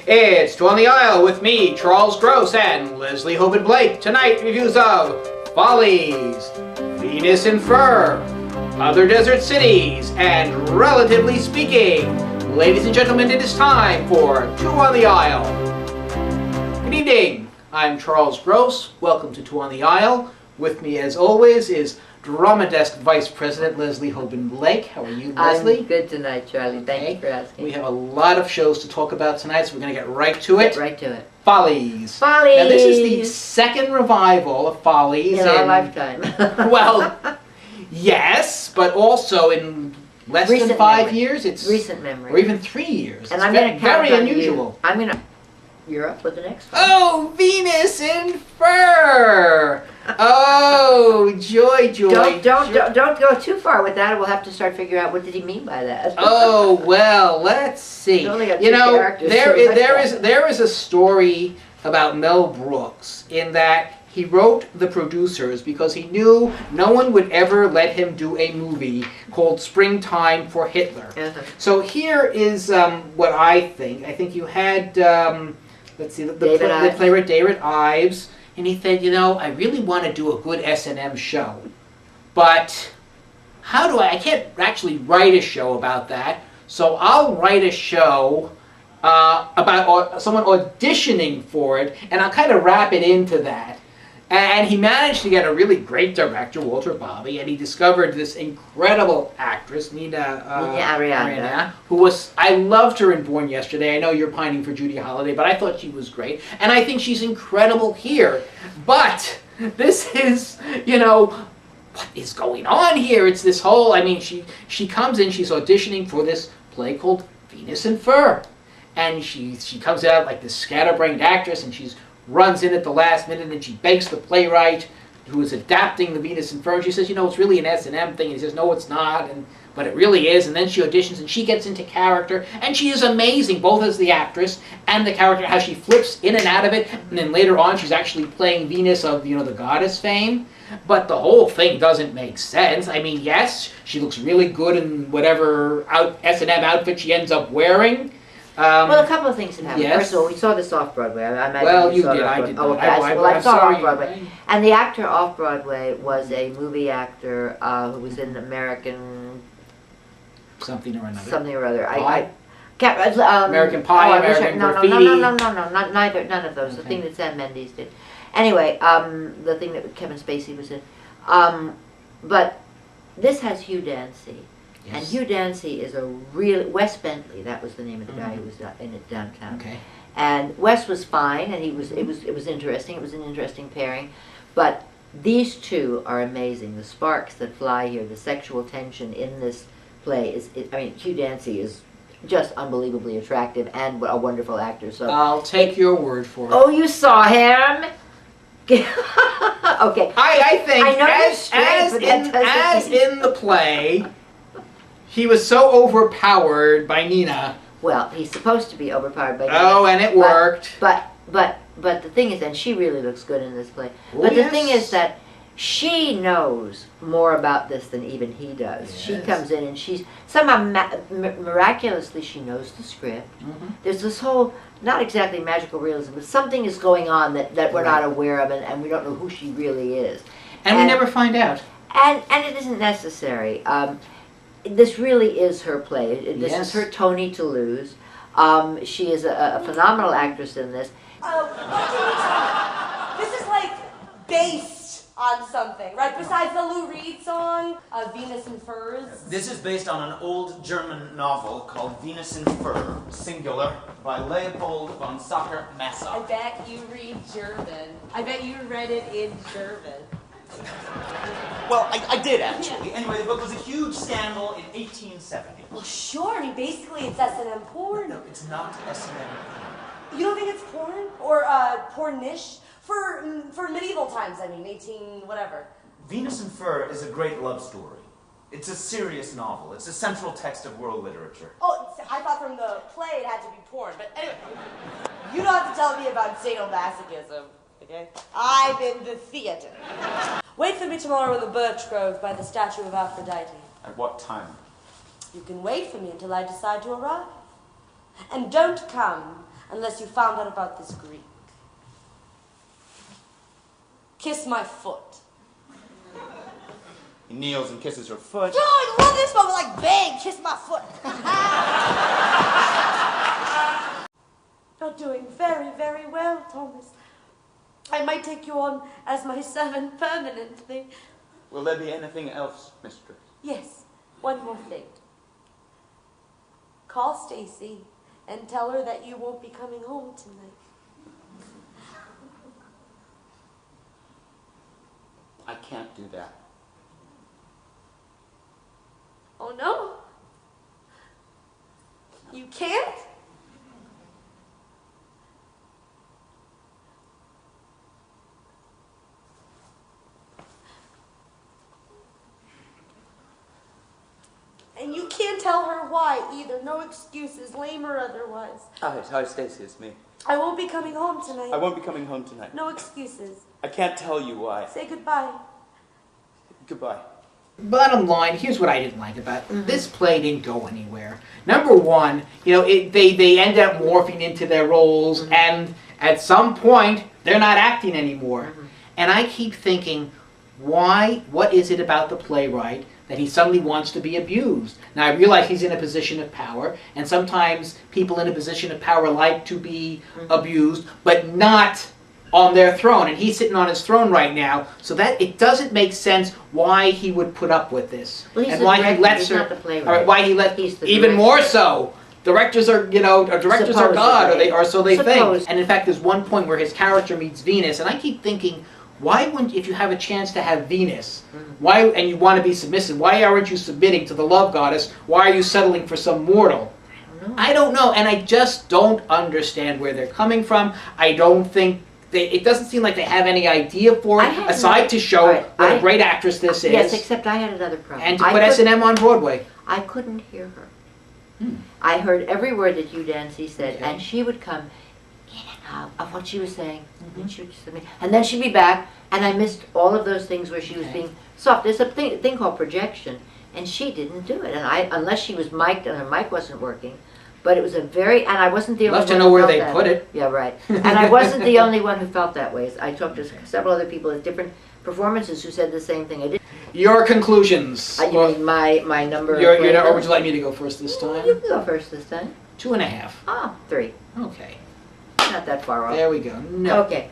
It's Two on the Aisle with me, Charles Gross, and Leslie Hoban Blake. Tonight, reviews of Follies, Venus in Fur, Other Desert Cities, and Relatively Speaking. Ladies and gentlemen, it is time for Two on the Aisle. Good evening. I'm Charles Gross. Welcome to Two on the Aisle. With me, as always, is Drama Desk Vice President Leslie Hoban Blake. How are you, Leslie? I'm good tonight, Charlie. Thank you for asking. We have a lot of shows to talk about tonight, so we're going to get right to it. Get right to it. Follies. Follies! Now, this is the second revival of Follies. In our lifetime. Well, yes, but also in less Recent than 5 memory. years. It's recent memory. Or even 3 years. And it's I'm going to count very on unusual. You. I'm going to... You're up with the next one. Oh, Venus in Fur! Oh, joy. Don't go too far with that. We'll have to start figuring out what did he mean by that. Oh, well, let's see. Only got You two know, characters, there is a story about Mel Brooks in that he wrote the producers because he knew no one would ever let him do a movie called Springtime for Hitler. Uh-huh. So here is what I think. I think you had, let's see, the playwright David Ives, and he said, you know, I really want to do a good S&M show, but how do I can't actually write a show about that, so I'll write a show about someone auditioning for it, and I'll kind of wrap it into that. And he managed to get a really great director, Walter Bobby, and he discovered this incredible actress, Nina Arianda, who was, I loved her in Born Yesterday. I know you're pining for Judy Holliday, but I thought she was great. And I think she's incredible here. But this is, you know, what is going on here? It's this whole, I mean, she comes in, she's auditioning for this play called Venus in Fur. And she comes out like this scatterbrained actress, and she's runs in at the last minute, and she begs the playwright who is adapting the Venus in Fur, and she says, you know, it's really an S&M thing, and he says, no, it's not, but it really is, and then she auditions, and she gets into character, and she is amazing, both as the actress and the character, how she flips in and out of it, and then later on she's actually playing Venus of, you know, the goddess fame, but the whole thing doesn't make sense. I mean, yes, she looks really good in whatever S&M outfit she ends up wearing. Well, a couple of things had happened. Yes. First of all, we saw this off-Broadway. I imagine well, you saw did. it I did not. Oh, okay. I saw it off-Broadway. And the actor off-Broadway was a movie actor who was in American... Something or another. Something or other. Pie? American Pie, American Graffiti. No, none of those. Okay. The thing that Sam Mendes did. Anyway, the thing that Kevin Spacey was in. But this has Hugh Dancy. Yes. And Hugh Dancy is a real... Wes Bentley, that was the name of the guy who was in it downtown. Okay. And Wes was fine, and it was interesting. It was an interesting pairing. But these two are amazing. The sparks that fly here, the sexual tension in this play is... I mean, Hugh Dancy is just unbelievably attractive and a wonderful actor. So I'll take your word for it. Oh, you saw him? Okay. I think as in the play, he was so overpowered by Nina. Well, he's supposed to be overpowered by Nina. Oh, and it worked. But the thing is, and she really looks good in this play. Oh, but yes. The thing is that she knows more about this than even he does. Yes. She comes in and she's somehow miraculously she knows the script. Mm-hmm. There's this whole, not exactly magical realism, but something is going on that we're not aware of, and we don't know who she really is. And we never find out. And it isn't necessary. This really is her play. This is her Tony to lose. She is a phenomenal actress in this. This is like based on something, right? Besides the Lou Reed song, Venus in Furs. This is based on an old German novel called Venus in Fur, singular, by Leopold von Sacher-Masoch. I bet you read German. I bet you read it in German. Well, I did actually. Anyway, the book was a huge scandal in 1870. Well, sure. I mean, basically, it's S&M porn. No, it's not S&M. You don't think it's porn or pornish for medieval times? I mean, 18 whatever. Venus in Fur is a great love story. It's a serious novel. It's a central text of world literature. Oh, I thought from the play it had to be porn. But anyway, you don't have to tell me about sadomasochism. Okay? I'm in the theater. Wait for me tomorrow in the birch grove by the statue of Aphrodite. At what time? You can wait for me until I decide to arrive. And don't come unless you found out about this Greek. Kiss my foot. He kneels and kisses her foot. Oh, I love this moment, like, bang, kiss my foot. You're doing very, very well, Thomas. I might take you on as my servant permanently. Will there be anything else, mistress? Yes, one more thing. Call Stacy and tell her that you won't be coming home tonight. I can't do that. Oh, no? You can't? And you can't tell her why either. No excuses, lame or otherwise. Hi, Stacy, it's me. I won't be coming home tonight. I won't be coming home tonight. No excuses. I can't tell you why. Say goodbye. Goodbye. Bottom line, here's what I didn't like about it. This play didn't go anywhere. Number one, you know, they end up morphing into their roles, and at some point, they're not acting anymore. And I keep thinking, why? What is it about the playwright that he suddenly wants to be abused? Now, I realize he's in a position of power, and sometimes people in a position of power like to be abused, but not on their throne, and he's sitting on his throne right now, so that it doesn't make sense why he would put up with this, well, he's and the why director, he lets he's her. not the playwright. All right, why he let He's the even director. more so. Directors are, you know, directors are God, or so they think. Supposedly. And in fact, there's one point where his character meets Venus, and I keep thinking, why wouldn't, if you have a chance to have Venus, why, and you want to be submissive, why aren't you submitting to the love goddess? Why are you settling for some mortal? I don't know, and I just don't understand where they're coming from. I don't think. It doesn't seem like they have any idea for it, aside to show what a great actress this is. Yes, except I had another problem. And to put S&M on Broadway. I couldn't hear her. I heard every word that Hugh Dancy said, and she would come in and out of what she was saying, and she would just and then she'd be back, and I missed all of those things where she was being soft. There's a thing called projection, and she didn't do it, and unless she was mic'd and her mic wasn't working. But it was a very, and I wasn't the only one. Love to know where they put it. Yeah, right. And I wasn't the only one who felt that way. I talked to several other people at different performances who said the same thing. I did. Your conclusions. You mean my number? Or would you like me to go first this time? You can go first this time. 2.5. Ah, 3. Okay. Not that far off. There we go. No. Okay.